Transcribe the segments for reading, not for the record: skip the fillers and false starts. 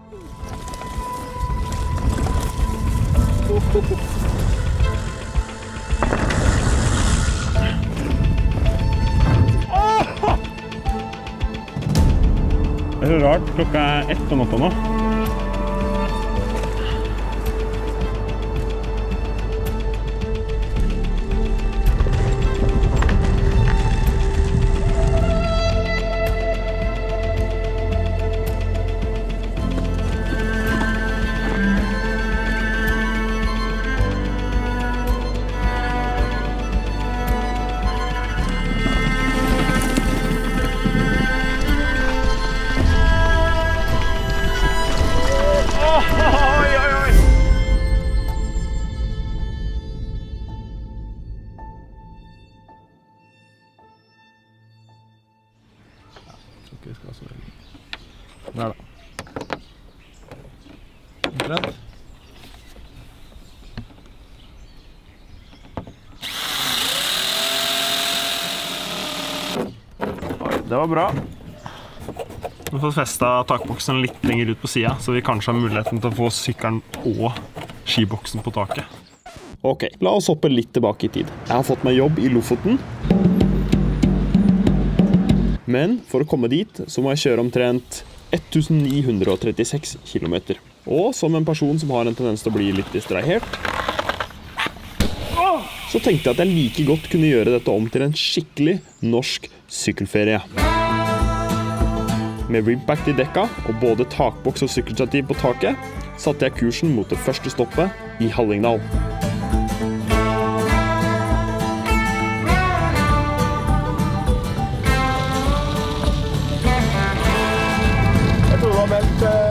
Det er så rart, klokka er 1 om natta nå. Der da. Omtrent. Det var bra. Vi har fått festet takboksen litt lenger ut på siden, så vi kanskje har muligheten til å få sykkelen og skiboksen på taket. Ok, la oss hoppe litt tilbake i tid. Jeg har fått meg jobb i Lofoten. Men for å komme dit, så må jeg kjøre omtrent 1936 kilometer. Og som en person som har en tendens til å bli litt distrahert, så tenkte jeg at jeg like godt kunne gjøre dette om til en skikkelig norsk sykkelferie. Med ribback i dekka og både takboks og sykkelstativ på taket, satte jeg kursen mot det første stoppet i Hallingdal.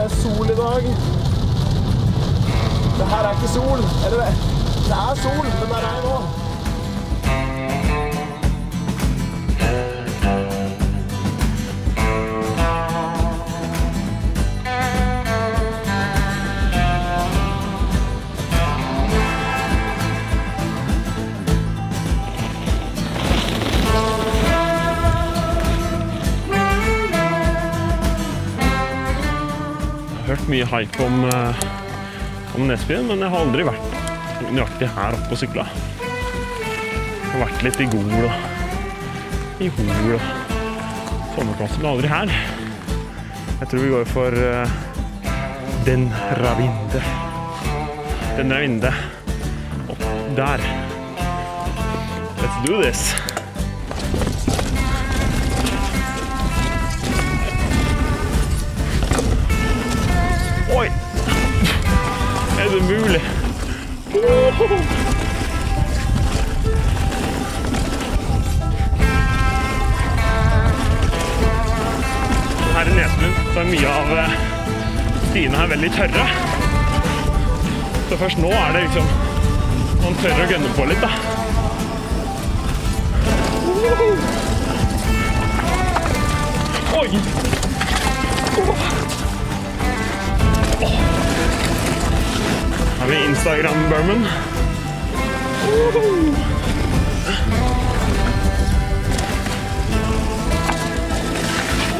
Sol i dag. Det her er ikke sol. Eller det er sol, men det er regn nå. Jeg har hørt mye hype om Nesbyen, men jeg har aldri vært nøyaktig her oppe og sykla. Jeg har vært litt i Gol og i Hol og sommerplasser, men aldri her. Jeg tror vi går for Den Ravinde. Den Ravinde. Opp der. Let's do this! Oi! Er det mulig? Her i Nesbyen så er mye av stiene her veldig tørre. Så først nå er det liksom man tør å gønne på litt da. Oi! Her har vi Instagram-Burman.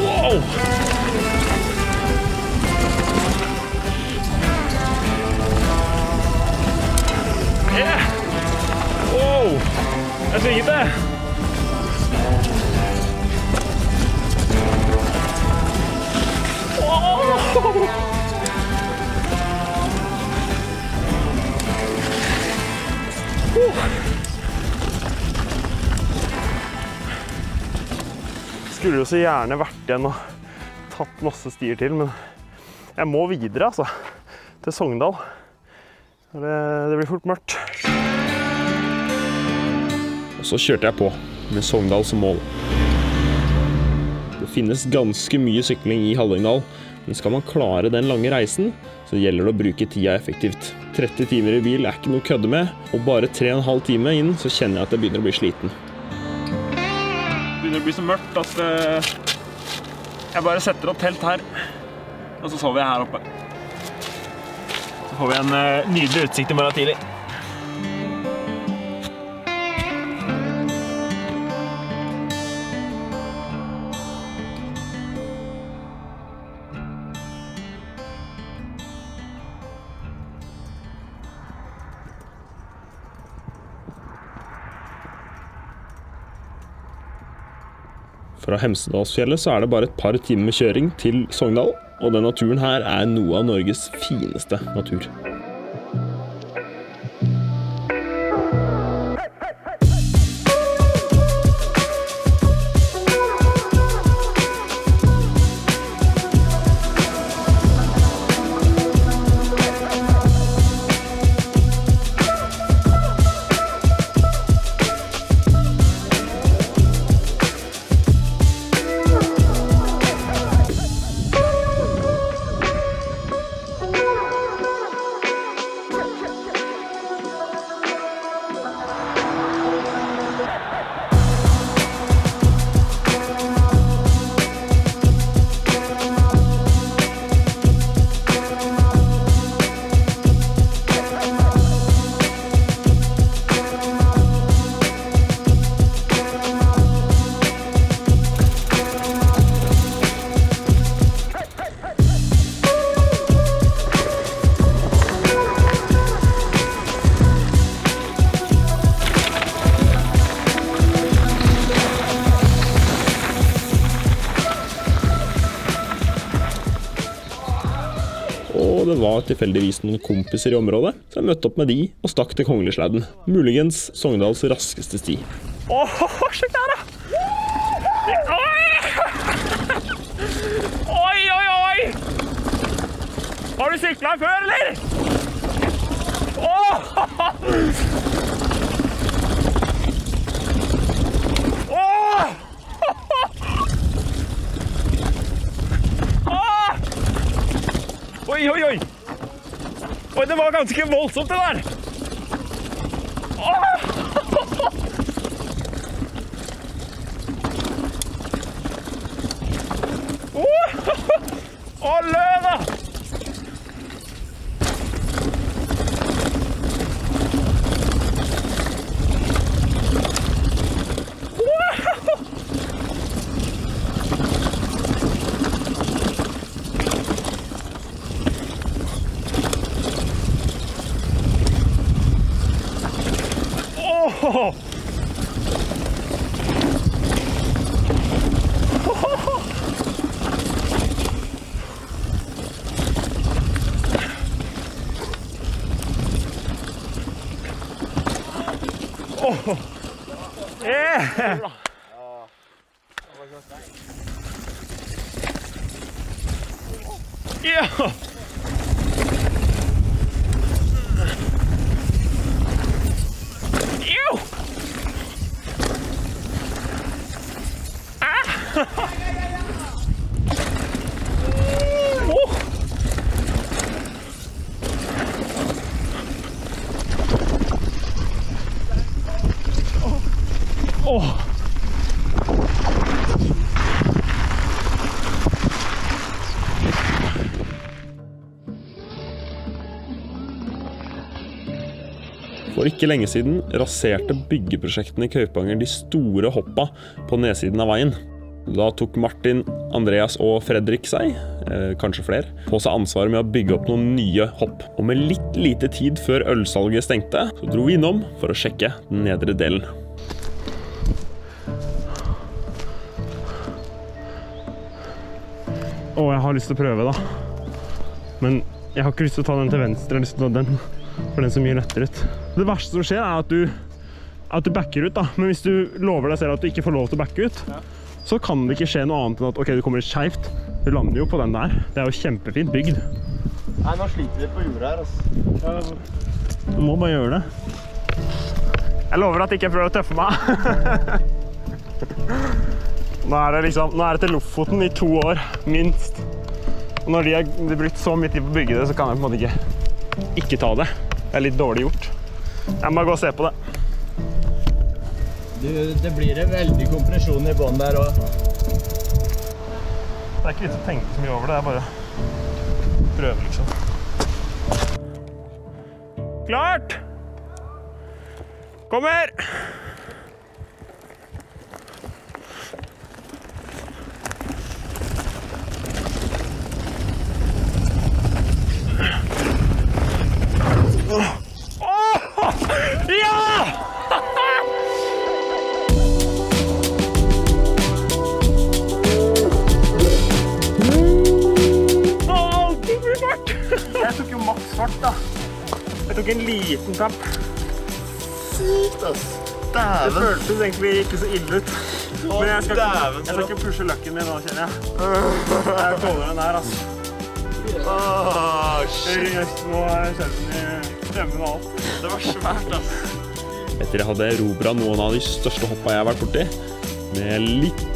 Wow! Yeah! Wow! Jeg svinget det! Wow! Skulle jo så gjerne vært igjen og tatt masse stier til, men jeg må videre altså, til Sogndal. Det blir fort mørkt. Og så kjørte jeg på med Sogndal som mål. Det finnes ganske mye sykling i Hallingdal, men skal man klare den lange reisen, så gjelder det å bruke tida effektivt. 30 timer i bil er ikke noe å kødde med, og bare 3,5 timer inn så kjenner jeg at jeg begynner å bli sliten. Det begynner å bli så mørkt at jeg bare setter opp telt her, og så sover jeg her oppe. Så får vi en nydelig utsikt i morgen tidlig. Fra Hemsedalsfjellet så det bare et par timer med kjøring til Sogndal, og denne turen her noe av Norges fineste natur. Og det var tilfeldigvis noen kompiser i området, så jeg møtte opp med de og stakk til Konglesleden. Muligens Sogndals raskeste sti. Sjekk der da! Oi! Har du syklet her før, eller? Oi! Oi, det var ganske voldsomt det der! Løda! Ja! For ikke lenge siden raserte byggeprosjektene i Kaupanger de store hoppa på nedsiden av veien. Da tok Martin, Andreas og Fredrik seg, kanskje flere, på seg ansvaret med å bygge opp noen nye hopp. Og med litt lite tid før ølsalget stengte, så dro vi innom for å sjekke den nedre delen. Jeg har lyst til å prøve da. Men jeg har ikke lyst til å ta den til venstre, jeg har lyst til å ta den. For den som mye lettere ut. Det verste som skjer at du backer ut da. Men hvis du lover deg selv at du ikke får lov til å backe ut, så kan det ikke skje noe annet enn at ok, du kommer litt skjevt. Du lander jo på den der. Det jo kjempefint bygd. Nei, nå sliter vi på jordet her, altså. Du må bare gjøre det. Jeg lover at jeg ikke prøver å tøffe meg. Nå det til Lofoten i 2 år, minst. Og når de har brukt så mye tid på å bygge det, så kan jeg på en måte ikke ta det. Det litt dårlig gjort. Jeg må gå og se på det. Det blir en veldig kompresjon i bånd der også. Det ikke litt å tenke så mye over det, bare prøve liksom. Klart! Kommer! Ja! fart da. Jeg tok en liten tapp. Sykt, ass. Det Dæven. føltes egentlig ikke så ille ut. Men jeg skal ikke pushe løkken min nå, kjenner jeg. Jeg tåler den her, ass. Shit. Nå er skjermen i stemmen og alt. Det var svært, ass. Etter jeg hadde erobret noen av de største hoppa jeg har vært borti, med litt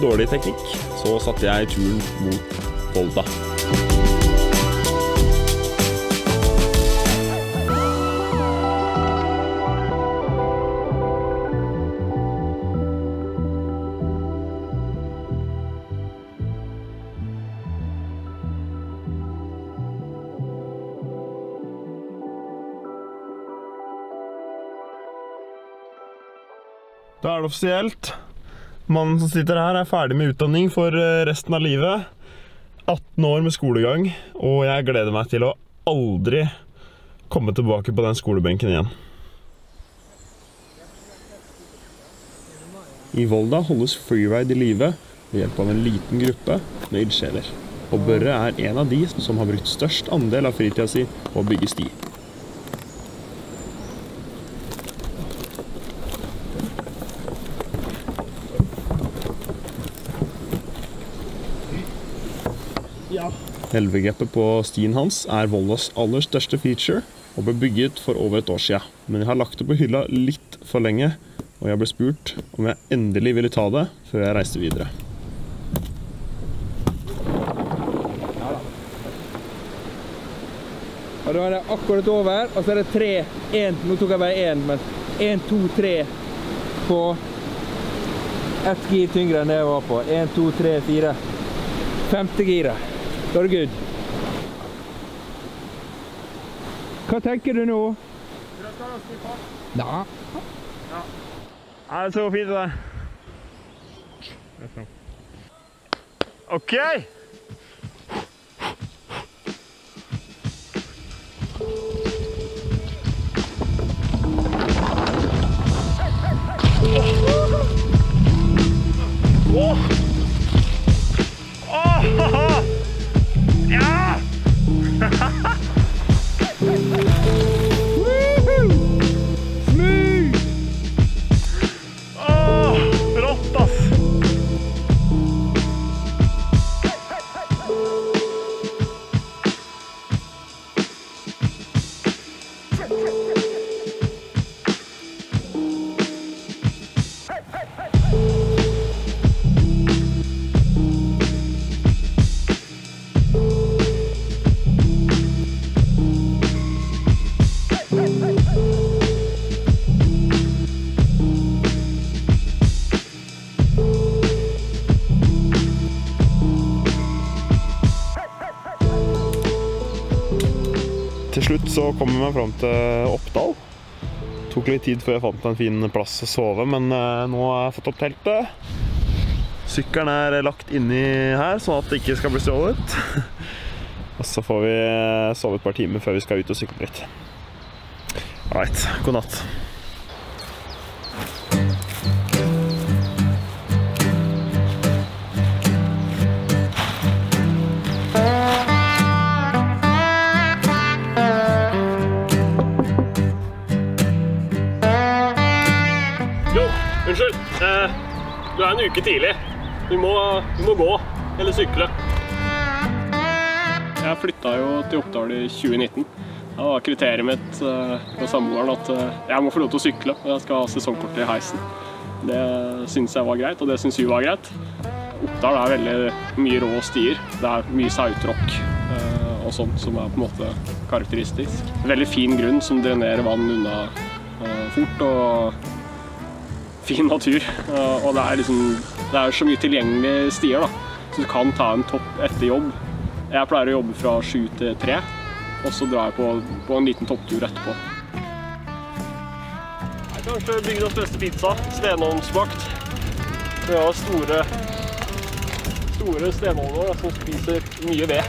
dårlig teknikk, så satte jeg turen mot Volda. Da er det offisielt. Mannen som sitter her er ferdig med utdanning for resten av livet. 18 år med skolegang, og jeg gleder meg til å aldri komme tilbake på den skolebenken igjen. I Volda holdes freeride i live ved hjelp av en liten gruppe med ildsjeler. Og Børre er en av de som har brukt størst andel av fritida si på å bygge sti. Elvegreppet på stien hans er Voldas aller største feature og ble bygget for over et år siden. Men jeg har lagt det på hylla litt for lenge, og jeg ble spurt om jeg endelig ville ta det før jeg reiste videre. Og da er det akkurat over, og så er det 3, 1, nå tok jeg bare 1, men 1, 2, 3 på ett gir tyngre enn det jeg var på. 1, 2, 3, 4. 5. giret. Da er det good. Hva tenker du nå? Ja. Ja, det så fint det. Ok! Ja! Smooth! Rått, ass! Til slutt så kom jeg meg fram til Oppdal. Tok litt tid før jeg fant en fin plass å sove, men nå har jeg fått opp teltet. Sykkelen er lagt inni her, sånn at det ikke skal bli stjålet. Og så får vi sove et par timer før vi skal ut og sykle litt. Alright, god natt. Unnskyld, du er en uke tidlig. Du må gå, eller sykle. Jeg flyttet jo til Oppdal i 2019. Det var kriteriet mitt med samboeren at jeg må få lov til å sykle, og jeg skal ha sesongkort i heisen. Det synes jeg var greit, og det synes vi var greit. Oppdal er veldig mye rå stier. Det er mye sautråkk og sånt som er på en måte karakteristisk. Veldig fin grunn som drenerer vann unna fort, og fin natur, og det er så mye tilgjengelige stier da, så du kan ta en topp etter jobb. Jeg pleier å jobbe fra 7 til 3, og så drar jeg på en liten topptur etterpå. Jeg er kanskje bygdas beste pizza, stenovnsbakt. Vi har store stenovner som spiser mye ved.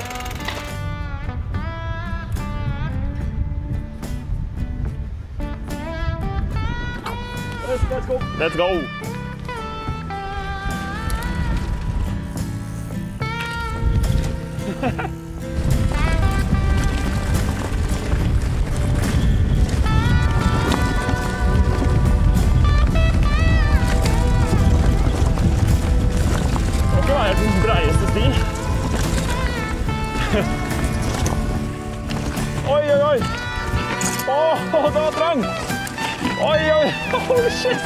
Let's go! Let's go! Oi, oi, oi. Åh, det var trang. Oi, oi, holy shit.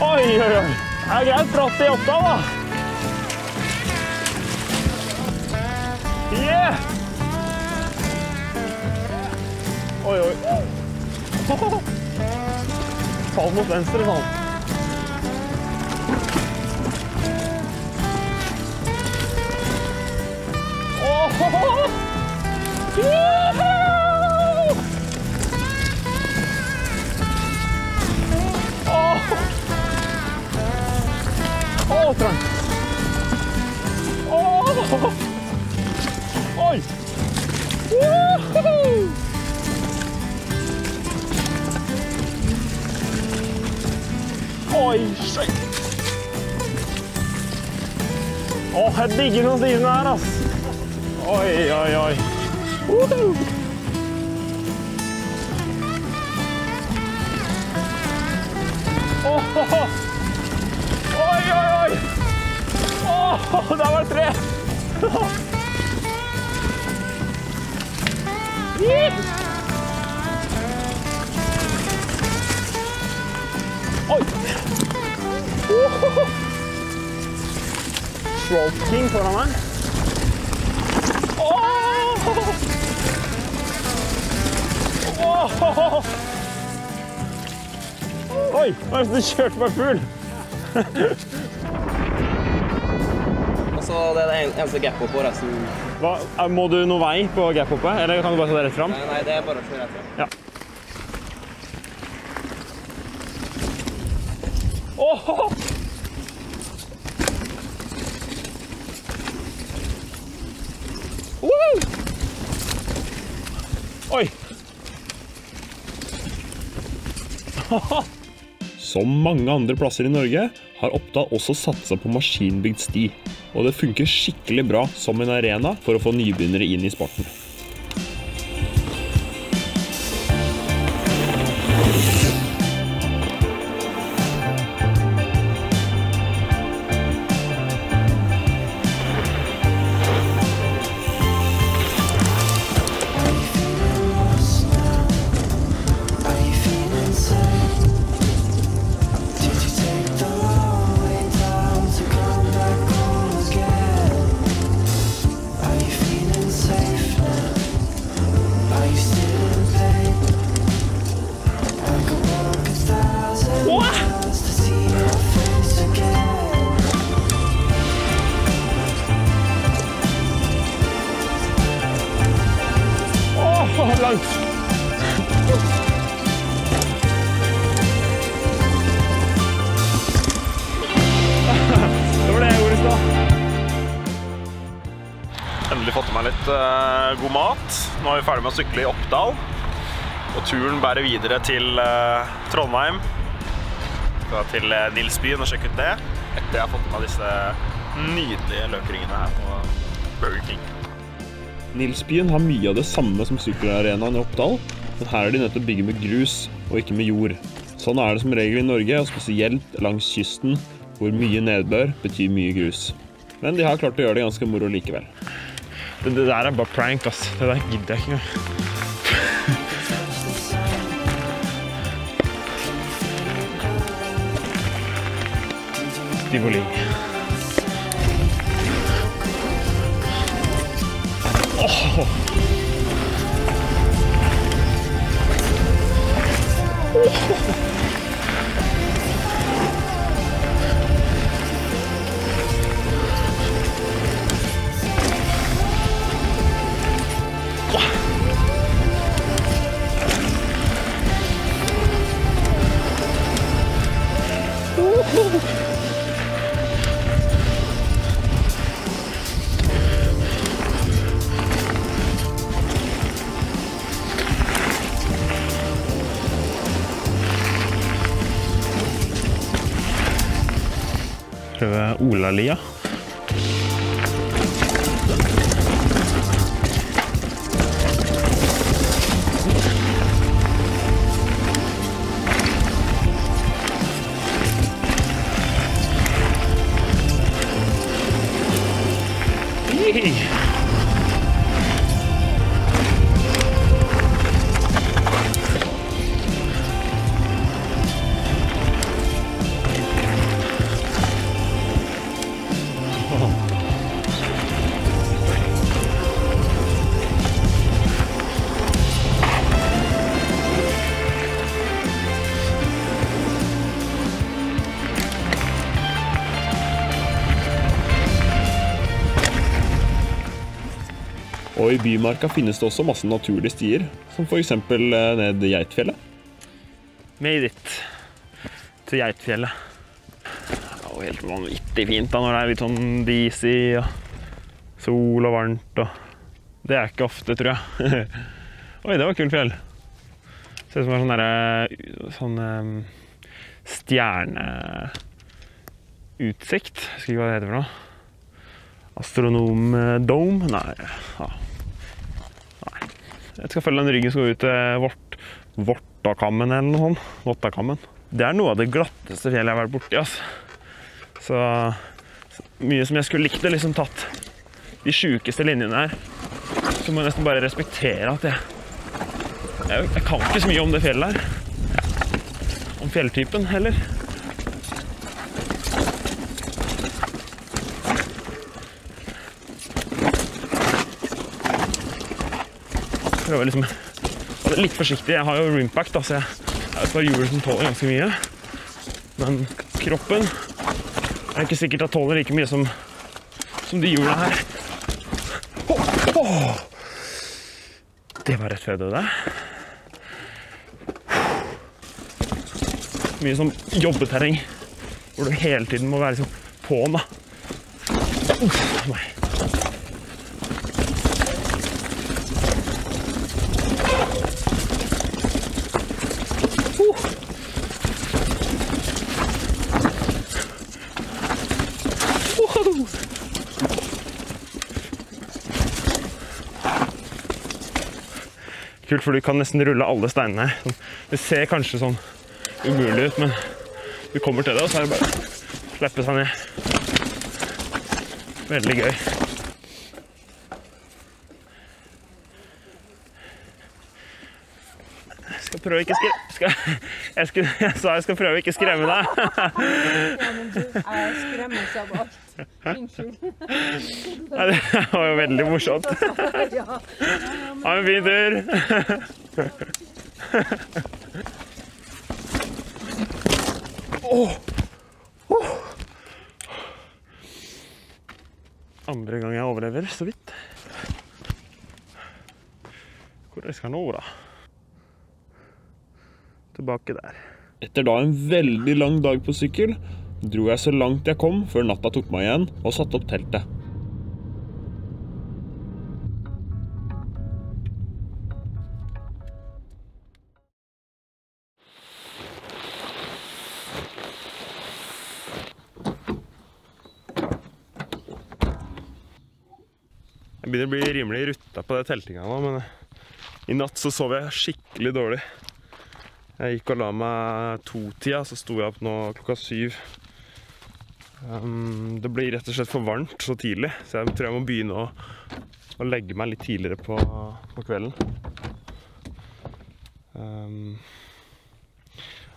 Oi, oi, oi. Det er greit bratt i Oppdal, da. Yeah. Oi, oi. Fall mot venstre, sånn. Trang. Oi! Oi, shit! Jeg digger noen stigene her, ass. Oi, oi, oi. Oi, oi, oi! Der var det 3! Oi! Stroke King foran meg. Oi, hva er det du kjørte meg full? Så det er det eneste gap-hoppet og resten... Må du noe vei på gap-hoppet, eller kan du bare ta det rett frem? Nei, det er bare å kjøre rett frem. Ja. Oi! Som mange andre plasser i Norge har Oppdal også satset på maskinbygd sti, og det funker skikkelig bra som en arena for å få nybegynnere inn i sporten. Langt. Det var det jeg gjorde i stad. Endelig fått meg litt god mat. Nå er vi ferdig med å sykle i Oppdal. Og turen bærer videre til Trondheim. Skal til Nilsbyen og sjekke ut det. Etter jeg har fått med disse nydelige løkringene her på Burger King. Nilsbyen har mye av det samme som sykkelarenaen i Oppdal, men her er de nødt til å bygge med grus og ikke med jord. Sånn er det som regel i Norge, og spesielt langs kysten, hvor mye nedbør betyr mye grus. Men de har klart å gjøre det ganske moro likevel. Det der er bare prank, ass. Det der gidder jeg ikke engang. Stivoli. Prøve Olalia. Og i Bymarka finnes det også masse naturlige stier, som for eksempel ned Geitfjellet. Made it til Geitfjellet. Det er jo helt vanvittig fint da, når det er litt sånn disy og sol og varmt. Og det er ikke ofte, tror jeg. Oi, det var kult fjell. Ser ut som det er sånn stjerneutsikt. Jeg husker ikke hva det heter for noe. Astronomdome? Nei. Ja. Nei. Jeg skal følge den ryggen som går ut til Vortakammen eller noe sånt. Vortakammen. Det er noe av det glatteste fjellet jeg har vært borti, altså. Så mye som jeg skulle likt det, liksom tatt de sjukeste linjene her. Så må jeg nesten bare respektere at jeg kan ikke så mye om det fjellet her. Om fjelltypen heller. Prøver liksom å være litt forsiktig. Jeg har jo rimpack, da, så jeg har et par hjul som tåler ganske mye. Men kroppen er ikke sikkert at tåler like mye som de hjulene her. Det var rett før jeg døde. Mye som jobbeterreng, hvor du hele tiden må være liksom på'n, da. Nei. Kult, for du kan nesten rulle alle steinene her. Det ser kanskje sånn umulig ut, men du kommer til det, og så er det bare å slippe seg ned. Veldig gøy. Jeg skal prøve ikke jeg sa jeg skal prøve ikke skremme deg. Ja, men du skremmer seg av alt. Unnskyld. Ja, det var jo veldig morsomt. Ha en fin tur. Andre gang jeg overlever, så vidt. Hvor skal jeg nå, da? Tilbake der. Etter da en veldig lang dag på sykkel, dro jeg så langt jeg kom før natta tok meg igjen og satte opp teltet. Jeg begynner å bli rimelig rutta på det teltinga nå, men i natt så sov jeg skikkelig dårlig. Jeg gikk og la meg 2-tida, så sto jeg opp nå klokka 7. Det blir rett og slett for varmt så tidlig, så jeg tror jeg må begynne å legge meg litt tidligere på kvelden.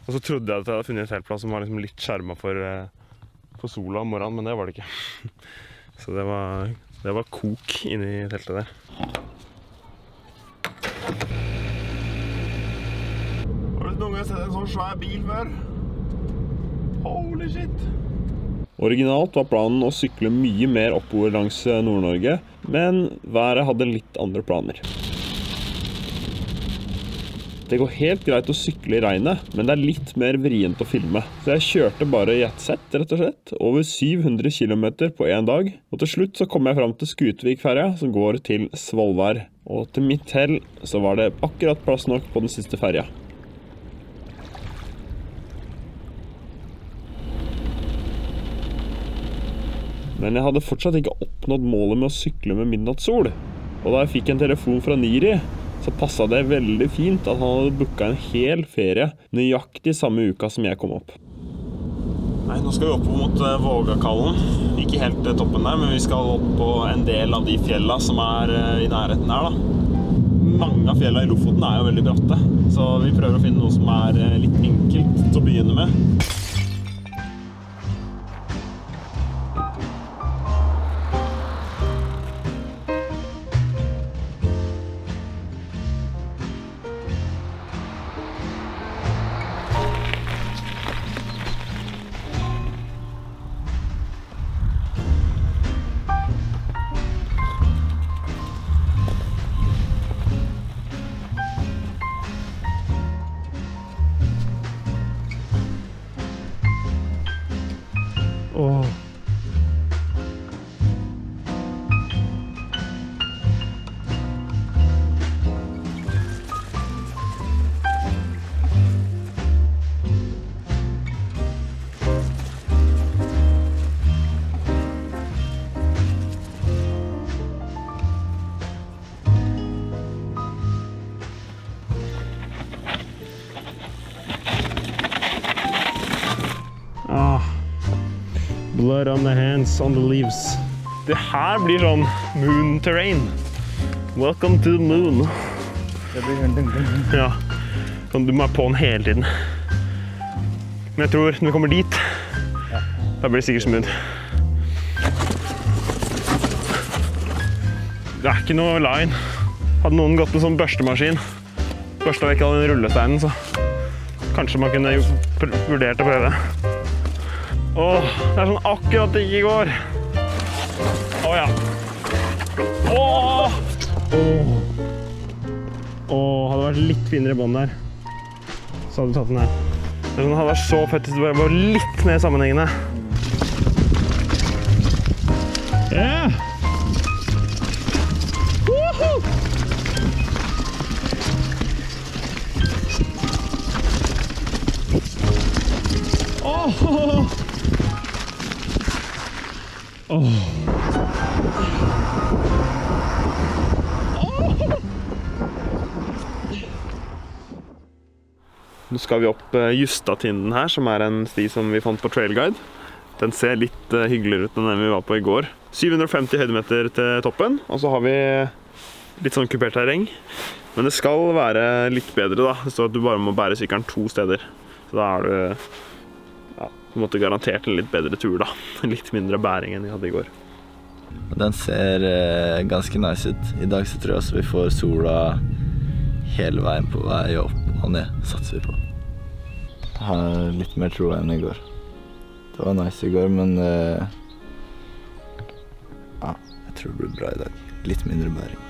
Og så trodde jeg at jeg hadde funnet et teltplass som var liksom litt skjermet for sola om morgenen, men det var det ikke. Så det var kok inne i teltet der. Har du noen gang sett en sånn svær bil før? Holy shit! Originalt var planen å sykle mye mer oppover langs Nord-Norge, men været hadde litt andre planer. Det går helt greit å sykle i regnet, men det er litt mer vrient å filme. Så jeg kjørte bare i ett sett, rett og slett, over 700 kilometer på en dag. Og til slutt så kom jeg fram til Skutvikferja, som går til Svolvær. Og til mitt hell så var det akkurat plass nok på den siste ferja. Men jeg hadde fortsatt ikke oppnådd målet med å sykle med midnattssol. Og da jeg fikk en telefon fra Niri, så passet det veldig fint at han hadde booket en hel ferie nøyaktig samme uka som jeg kom opp. Nei, nå skal vi opp mot Vågakallen. Ikke helt toppen der, men vi skal opp på en del av de fjellene som er i nærheten her da. Mange av fjellene i Lofoten er jo veldig bratte, så vi prøver å finne noe som er litt enkelt til å begynne med. on the hands on the leaves. Det her blir sånn moon terrain. Welcome to the moon. Det blir sånn ding. Ja, sånn, du må være på den hele tiden. Men jeg tror når vi kommer dit, da blir det sikkert smooth. Det er ikke noe line. Hadde noen gått med sånn børstemaskin, børsta vekk all den rullesteinen, så kanskje man kunne vurdert å prøve. Åh, det er sånn akkurat det ikke går. Åh, ja. Åh! Hadde det vært litt finere bånd der, så hadde du tatt den her. Det hadde vært så fett hvis det bare var litt mer sammenhengende. Yeah! Woohoo! Nå skal vi opp Justatinden her, som en sti som vi fant på Trailguide. Den ser litt hyggeligere ut enn den vi var på i går. 750 høydemeter til toppen, og så har vi litt sånn kupert terreng. Men det skal være litt bedre da. Det står at du bare må bære sykkelen 2 steder. Så da du på en måte garantert en litt bedre tur da. Litt mindre bæring enn vi hadde i går. Den ser ganske nice ut. I dag så tror jeg også vi får sola hele veien på vei opp og ned, satser vi på. Jeg har litt mer tro enn i går. Det var nice i går, men jeg tror det blir bra i dag. Litt mindre bæring.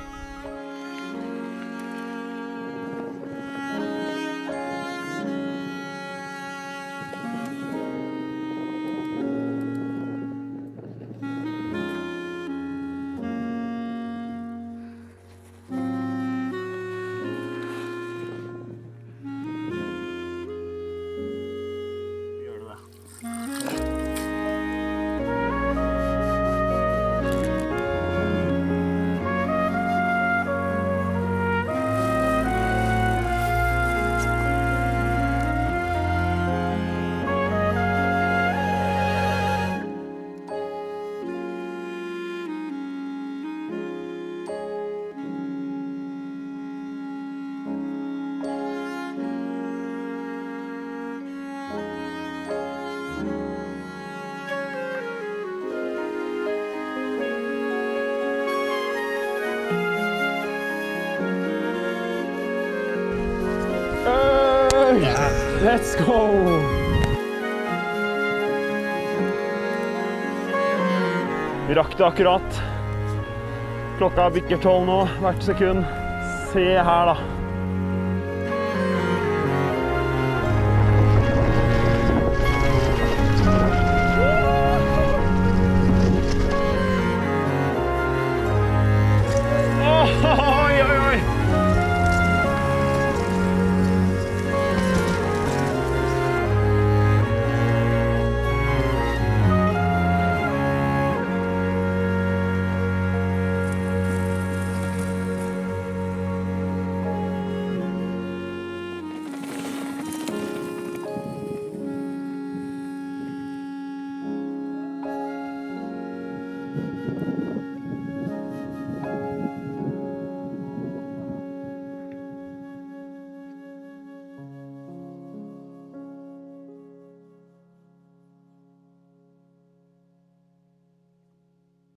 Let's go! Vi rakk det akkurat. Klokka bikker 12 nå, hvert sekund. Se her da.